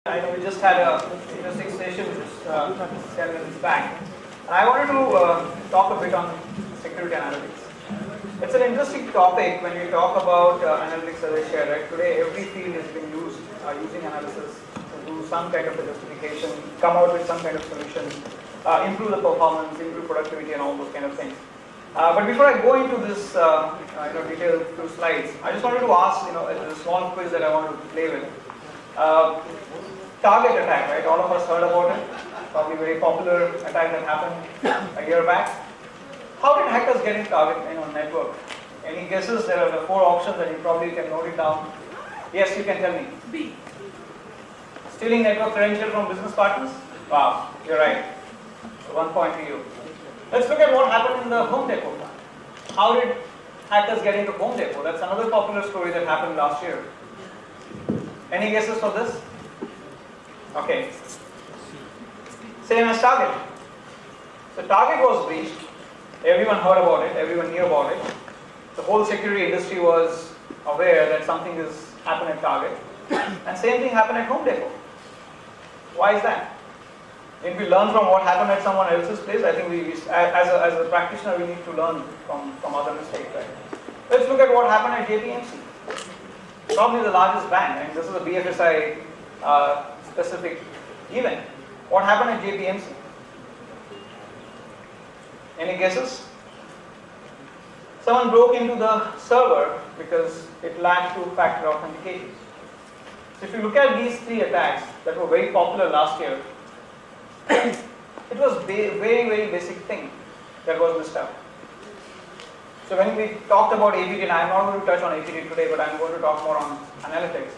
I know we just had a interesting session just 10 minutes back, and I wanted to talk a bit on security analytics. It's an interesting topic when we talk about analytics, as I shared. Right? Today, every field has been using analysis to do some kind of a justification, come out with some kind of solution, improve the performance, improve productivity, and all those kind of things. But before I go into this, detailed few slides, I just wanted to ask, a small quiz that I want to play with. Target attack, right? All of us heard about it. Probably very popular attack that happened a year back. How did hackers get in target network? Any guesses? There are the 4 options and you probably can note it down. Yes, you can tell me. B. Stealing network credential from business partners? Wow, you're right. So 1 point to you. Let's look at what happened in the Home Depot plant. How did hackers get into Home Depot? That's another popular story that happened last year. Any guesses for this? Okay. Same as Target. So Target was breached. Everyone heard about it. Everyone knew about it. The whole security industry was aware that something has happened at Target. And same thing happened at Home Depot. Why is that? If we learn from what happened at someone else's place, I think as a practitioner, we need to learn from other mistakes. Right? Let's look at what happened at JPMC. Probably the largest bank, and this is a BFSI specific event. What happened at JPMC? Any guesses? Someone broke into the server because it lacked 2-factor authentication. So if you look at these 3 attacks that were very popular last year, it was very, very basic thing that was missed out. So when we talked about APT, and I'm not going to touch on APT today, but I'm going to talk more on analytics.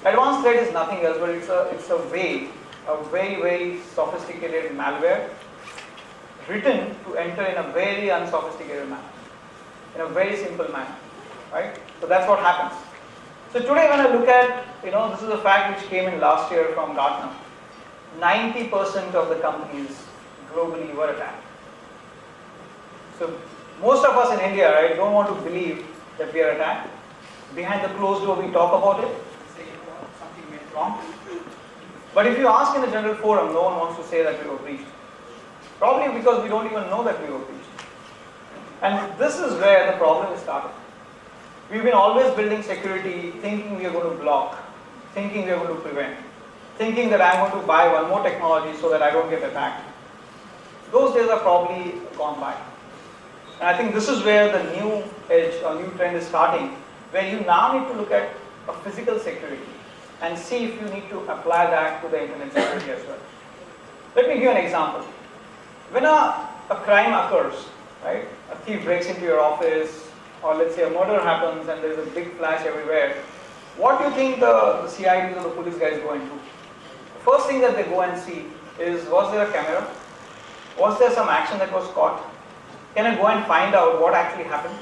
Advanced threat is nothing else, but it's a very sophisticated malware written to enter in a very unsophisticated manner, in a very simple manner, right? So that's what happens. So today when I look at, this is a fact which came in last year from Gartner. 90% of the companies globally were attacked. So most of us in India, right, don't want to believe that we are attacked. Behind the closed door we talk about it. Something went wrong. But if you ask in the general forum, no one wants to say that we were breached. Probably because we don't even know that we were breached. And this is where the problem is started. We've been always building security thinking we are going to block, thinking we are going to prevent, thinking that I'm going to buy one more technology so that I don't get attacked. Those days are probably gone by. And I think this is where the new edge or new trend is starting, where you now need to look at a physical security and see if you need to apply that to the internet security as well. Let me give you an example. When a crime occurs, right, a thief breaks into your office, or let's say a murder happens and there's a big flash everywhere, what do you think the CIDs or the police guys go and do? The first thing that they go and see is, was there a camera? Was there some action that was caught? Can I go and find out what actually happened?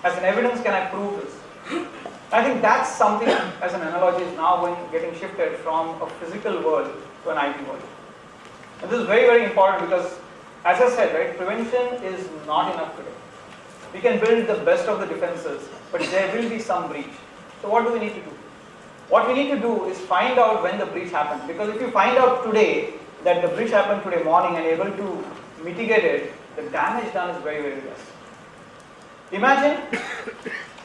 As an evidence, can I prove this? I think that's something, as an analogy, is now getting shifted from a physical world to an IT world. And this is very, very important because, as I said, right, prevention is not enough today. We can build the best of the defenses, but there will be some breach. So what do we need to do? What we need to do is find out when the breach happened. Because if you find out today that the breach happened today morning and able to mitigate it, the damage done is very, very less. Imagine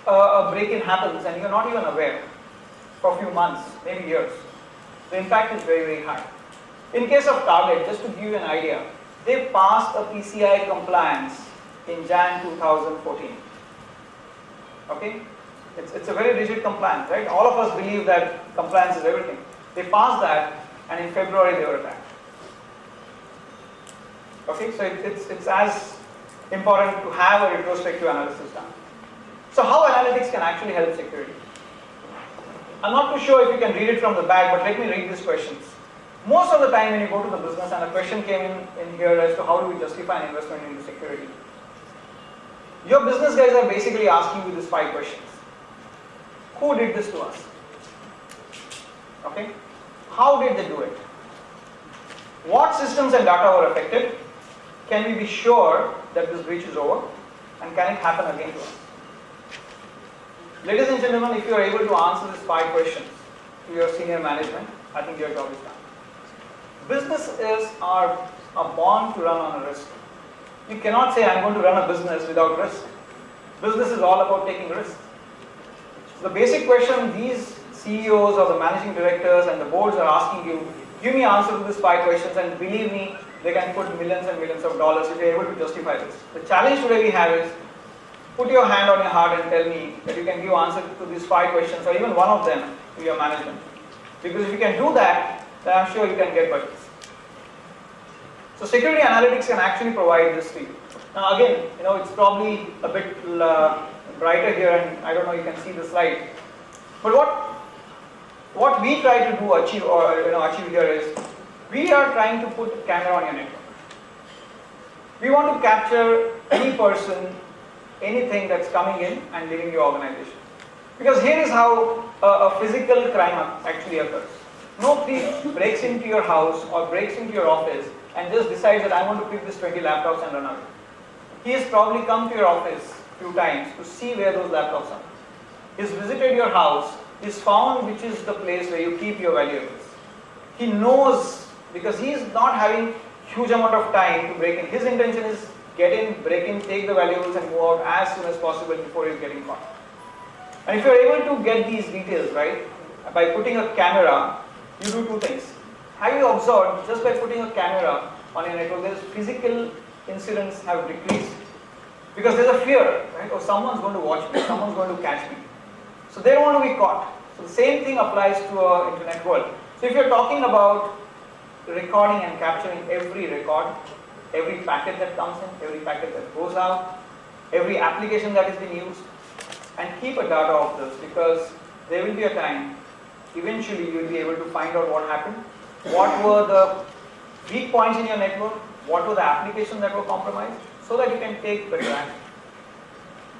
a break-in happens and you're not even aware for a few months, maybe years. The impact is very, very high. In case of Target, just to give you an idea, they passed a PCI compliance in Jan 2014. Okay? It's a very rigid compliance, right? All of us believe that compliance is everything. They passed that, and in February they were attacked. Okay, so it's as important to have a retrospective analysis done. So how analytics can actually help security? I'm not too sure if you can read it from the back, but let me read these questions. Most of the time when you go to the business and a question came in here as to how do we justify an investment into security, your business guys are basically asking you these 5 questions. Who did this to us? Okay? How did they do it? What systems and data were affected? Can we be sure that this breach is over? And can it happen again to us? Ladies and gentlemen, if you are able to answer these 5 questions to your senior management, I think your job is done. Businesses are born to run on a risk. You cannot say I'm going to run a business without risk. Business is all about taking risks. So the basic question these CEOs or the managing directors and the boards are asking you, give me answer to these 5 questions, and believe me, they can put millions and millions of dollars if you're able to justify this. The challenge today we have is, put your hand on your heart and tell me that you can give answer to these 5 questions or even one of them to your management. Because if you can do that, then I'm sure you can get budgets. So security analytics can actually provide this to you. Now again, it's probably a bit brighter here, and I don't know, you can see the slide. But what we try to achieve here is, we are trying to put a camera on your network. We want to capture any person, anything that's coming in and leaving your organization. Because here is how a physical crime actually occurs. No thief breaks into your house or breaks into your office and just decides that I want to pick this 20 laptops and run away. He has probably come to your office a few times to see where those laptops are. He's visited your house, he's found which is the place where you keep your valuables. He knows, because he is not having huge amount of time to break in. His intention is get in, break in, take the valuables and move out as soon as possible before he's getting caught. And if you're able to get these details, right, by putting a camera, you do 2 things. Have you observed, just by putting a camera on your network, there's physical incidents have decreased? Because there's a fear, right? Oh, someone's going to watch me, someone's going to catch me. So they don't want to be caught. So the same thing applies to our internet world. So if you're talking about recording and capturing every record, every packet that comes in, every packet that goes out, every application that is being used, and keep a data of this, because there will be a time, eventually you will be able to find out what happened, what were the weak points in your network, what were the applications that were compromised, so that you can take better action.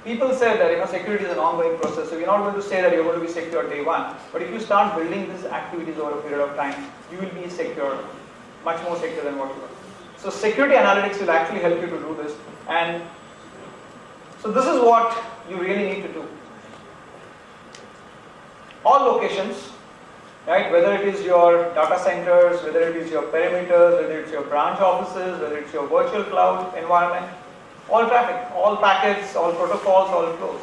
People say that security is an ongoing process, so you're not going to say that you're going to be secure day 1, but if you start building these activities over a period of time, you will be secure, much more secure than what you were. So security analytics will actually help you to do this, and so this is what you really need to do. All locations, right, whether it is your data centers, whether it is your perimeters, whether it's your branch offices, whether it's your virtual cloud environment, all traffic, all packets, all protocols, all flows.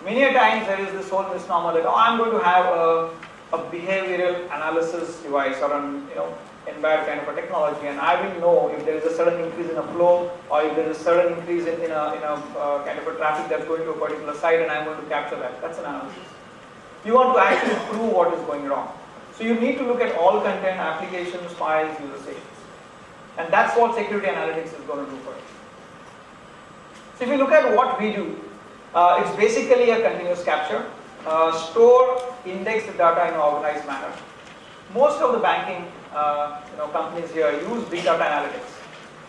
Many a times there is this whole misnomer that, I'm going to have a behavioral analysis device or an embed kind of a technology, and I will know if there is a sudden increase in a flow or if there is a sudden increase in a kind of a traffic that's going to a particular site, and I'm going to capture that. That's an analysis. You want to actually prove what is going wrong. So you need to look at all content, applications, files, user sessions. And that's what security analytics is going to do for us. So if you look at what we do, it's basically a continuous capture, store, index the data in an organized manner. Most of the banking companies here use big data analytics.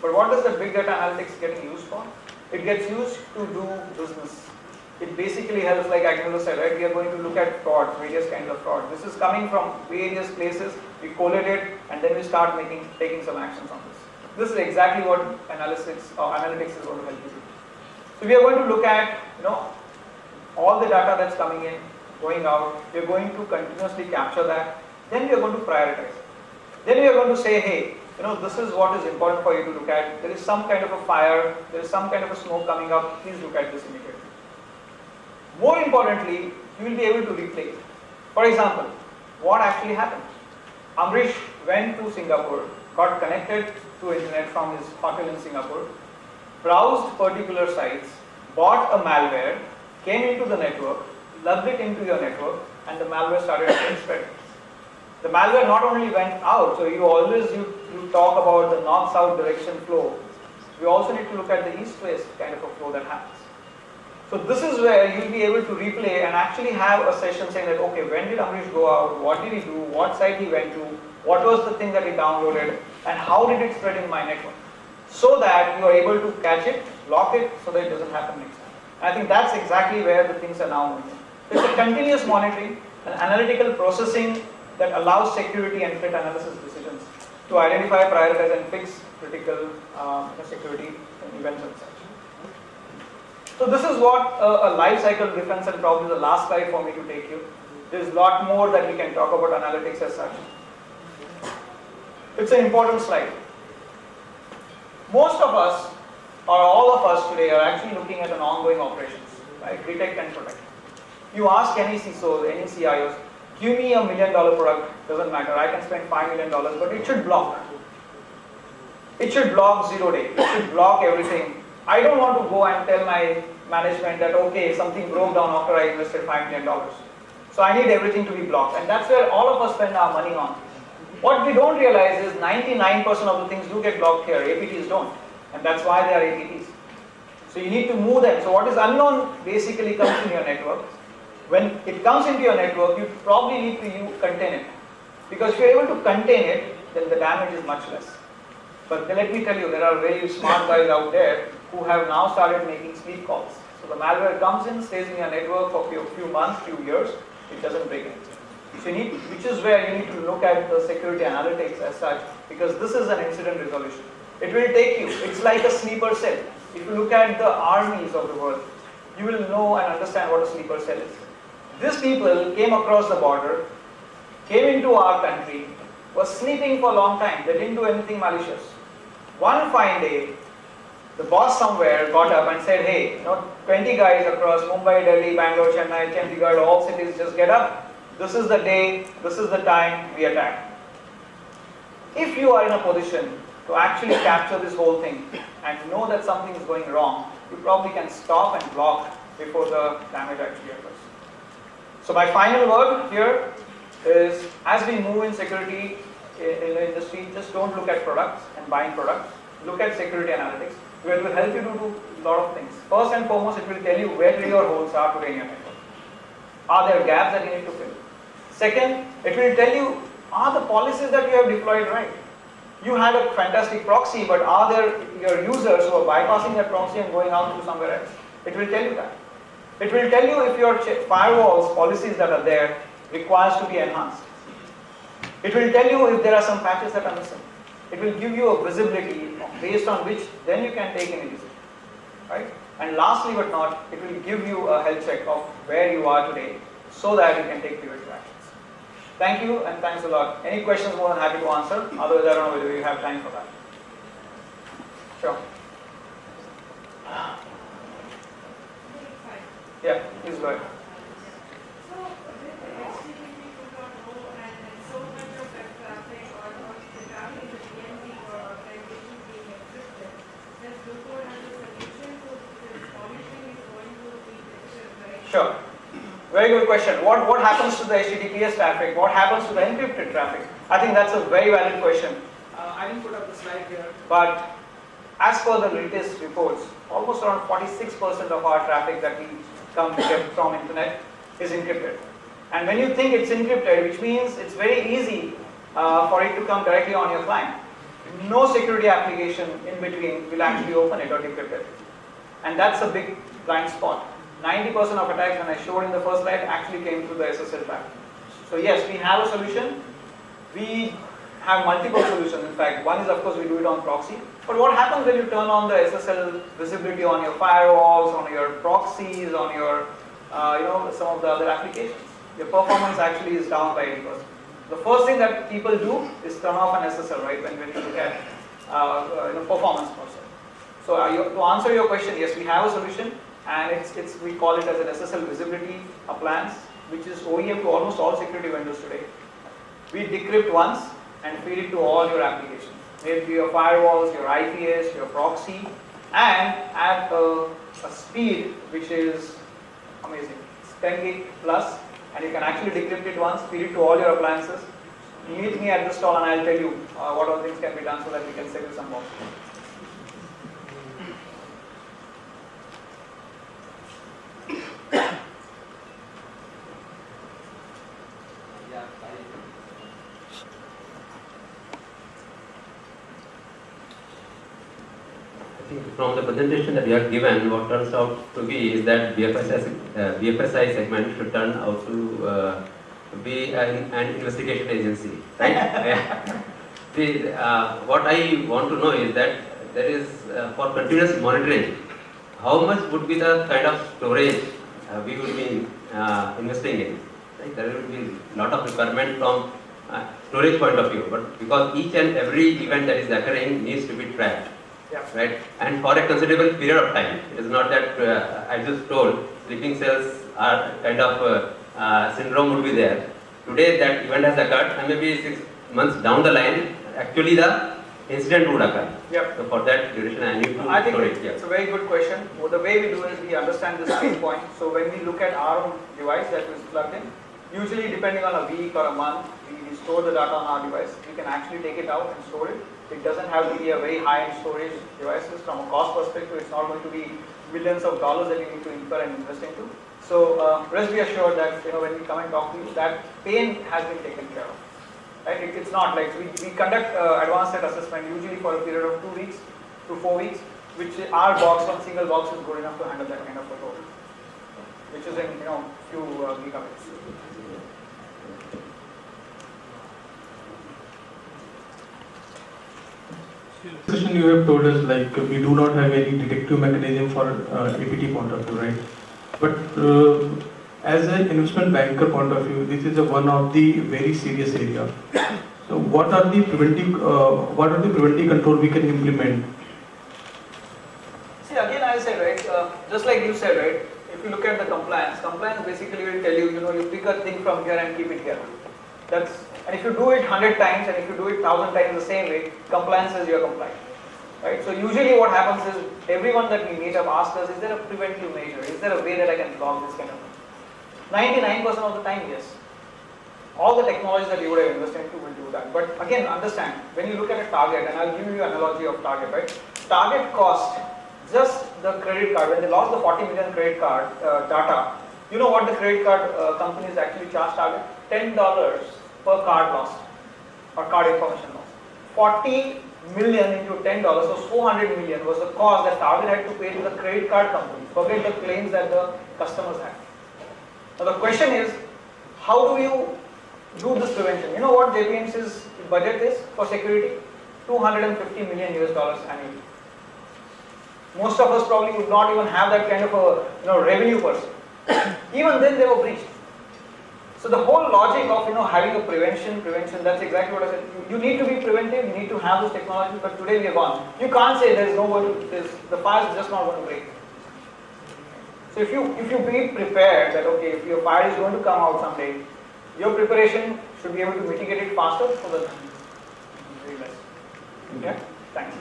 But what does the big data analytics getting used for? It gets used to do business. It basically helps, like Agnolo said, right? We are going to look at fraud, various kinds of fraud. This is coming from various places. We collate it, and then we start taking some actions on this. This is exactly what analytics is going to help you do. So we are going to look at all the data that's coming in, going out. We are going to continuously capture that. Then we are going to prioritize it. Then we are going to say, hey, this is what is important for you to look at. There is some kind of a fire, there is some kind of a smoke coming up. Please look at this immediately. More importantly, you will be able to replay. For example, what actually happened? Amrish went to Singapore, got connected to internet from his hotel in Singapore, browsed particular sites, bought a malware, came into the network, plugged it into your network, and the malware started spreading. The malware not only went out, so you talk about the north-south direction flow. We also need to look at the east-west kind of a flow that happens. So this is where you'll be able to replay and actually have a session saying that, okay, when did Amrish go out, what did he do, what site he went to, what was the thing that he downloaded, and how did it spread in my network? So that you are able to catch it, lock it, so that it doesn't happen next time. And I think that's exactly where the things are now moving. It's a continuous monitoring, an analytical processing that allows security and threat analysis decisions to identify, prioritize, and fix critical security events and such. So this is what a life cycle defense, and probably the last slide for me to take you. There's a lot more that we can talk about analytics as such. It's an important slide. Most of us, or all of us today, are actually looking at an ongoing operations, right? Detect and protect. You ask any CISOs, any CIOs, give me $1 million product, doesn't matter, I can spend $5 million, but it should block. It should block 0 day, it should block everything. I don't want to go and tell my management that, okay, something broke down after I invested $5 million. So I need everything to be blocked, and that's where all of us spend our money on. What we don't realize is 99% of the things do get blocked here, APTs don't, and that's why they are APTs. So you need to move them. So what is unknown basically comes in your network. When it comes into your network, you probably need to contain it, because if you're able to contain it, then the damage is much less. But let me tell you, there are very smart guys out there who have now started making sleep calls. So the malware comes in, stays in your network for a few months, few years, it doesn't break anything. So which is where you need to look at the security analytics as such, because this is an incident resolution. It will take you, it's like a sleeper cell. If you look at the armies of the world, you will know and understand what a sleeper cell is. These people came across the border, came into our country, was sleeping for a long time, they didn't do anything malicious. One fine day, the boss somewhere got up and said, hey, 20 guys across Mumbai, Delhi, Bangalore, Chennai, Chandigarh, all cities, just get up. This is the day, this is the time we attack. If you are in a position to actually capture this whole thing and know that something is going wrong, you probably can stop and block before the damage actually occurs. So my final word here is, as we move in security in the industry, just don't look at products and buying products. Look at security analytics, where it will help you to do a lot of things. First and foremost, it will tell you where your holes are today in your network. Are there gaps that you need to fill? Second, it will tell you, are the policies that you have deployed right? You had a fantastic proxy, but are there your users who are bypassing that proxy and going out to somewhere else? It will tell you that. It will tell you if your firewalls policies that are there requires to be enhanced. It will tell you if there are some patches that are missing. It will give you a visibility based on which then you can take any decision, right? And lastly but not, it will give you a health check of where you are today so that you can take preventive actions. Thank you and thanks a lot. Any questions, more than happy to answer. Otherwise, I don't know whether you have time for that. Sure. Yeah, please go ahead. So, with the HTTP 2.0 and so much of that traffic or the traffic in the DMZ or organizations being encrypted, does Bluecode have a solution to this pollution is going to be detected, right? Sure. Very good question. What happens to the HTTPS traffic? What happens to the encrypted traffic? I think that's a very valid question. I didn't put up the slide here, but as per the latest reports, almost around 46% of our traffic that we come to get from internet is encrypted. And when you think it's encrypted, which means it's very easy for it to come directly on your client. No security application in between will actually open it or decrypt it. And that's a big blind spot. 90% of attacks, when I showed in the first slide, actually came through the SSL traffic. So yes, we have a solution. We have multiple solutions. In fact, one is, of course, we do it on proxy. But what happens when you turn on the SSL visibility on your firewalls, on your proxies, on your, some of the other applications? Your performance actually is down by 80%. The first thing that people do is turn off an SSL, right? When you look at performance per se. So to answer your question, yes, we have a solution, and we call it as an SSL visibility appliance, which is OEM to almost all security vendors today. We decrypt once and feed it to all your applications. Maybe your firewalls, your IPS, your proxy, and at a speed which is amazing. It's 10 gig plus, and you can actually decrypt it once, feed it to all your appliances. Meet me at the stall and I'll tell you what all things can be done so that we can sell you some more. From the presentation that you have given, what turns out to be is that BFSI segment should turn out to be an investigation agency, right? See, what I want to know is that there is, for continuous monitoring, how much would be the kind of storage we would be investing in? Right? There will be a lot of requirement from storage point of view, but because each and every event that is occurring needs to be tracked. Yeah. Right, and for a considerable period of time. It is not that I just told sleeping cells are kind of syndrome would be there. Today that event has occurred, and maybe 6 months down the line, actually the incident would occur. Yep. So for that duration, I need to I think store it. it's a very good question. Well, the way we do is we understand this pain point. So when we look at our own device that is plugged in, usually depending on a week or a month, we store the data on our device. We can actually take it out and store it. It doesn't have to be a very high-end storage devices. From a cost perspective, it's not going to be millions of dollars that you need to incur and invest into. So rest be assured that when we come and talk to you, that pain has been taken care of. Right? It's not like we conduct advanced set assessment usually for a period of 2 weeks to 4 weeks, which our box, one single box, is good enough to handle that kind of a load, which is in few gigabits. Session you have told us like we do not have any detective mechanism for APT point of view, right? But as an investment banker point of view, this is one of the very serious area. So what are the preventive control we can implement? See, again I said, right, just like you said, right, if you look at the compliance basically will tell you, you pick a thing from here and keep it here. And if you do it 100 times and if you do it 1,000 times the same way, compliance says you are compliant. Right? So usually what happens is, everyone that we meet up asks us, is there a preventive measure? Is there a way that I can block this kind of thing? 99% of the time, yes. All the technologies that you would have invested into will do that. But again, understand, when you look at a Target, and I'll give you an analogy of Target, right? Target cost just the credit card, when they lost the 40 million credit card data, you know what the credit card companies actually charge Target? $10 per card lost or card information lost. 40 million into $10, so 400 million was the cost that Target had to pay to the credit card companies. Forget the claims that the customers had. Now the question is, how do you do this prevention? You know what JPMC's budget is for security? $250 million annually. Most of us probably would not even have that kind of a revenue per se. Even then they were breached. So the whole logic of having a prevention, that's exactly what I said. You need to be preventive, you need to have this technology, but today we are gone. You can't say the fire is just not going to break. So if you be prepared that if your fire is going to come out someday, your preparation should be able to mitigate it faster so that you realize. Okay? Thanks.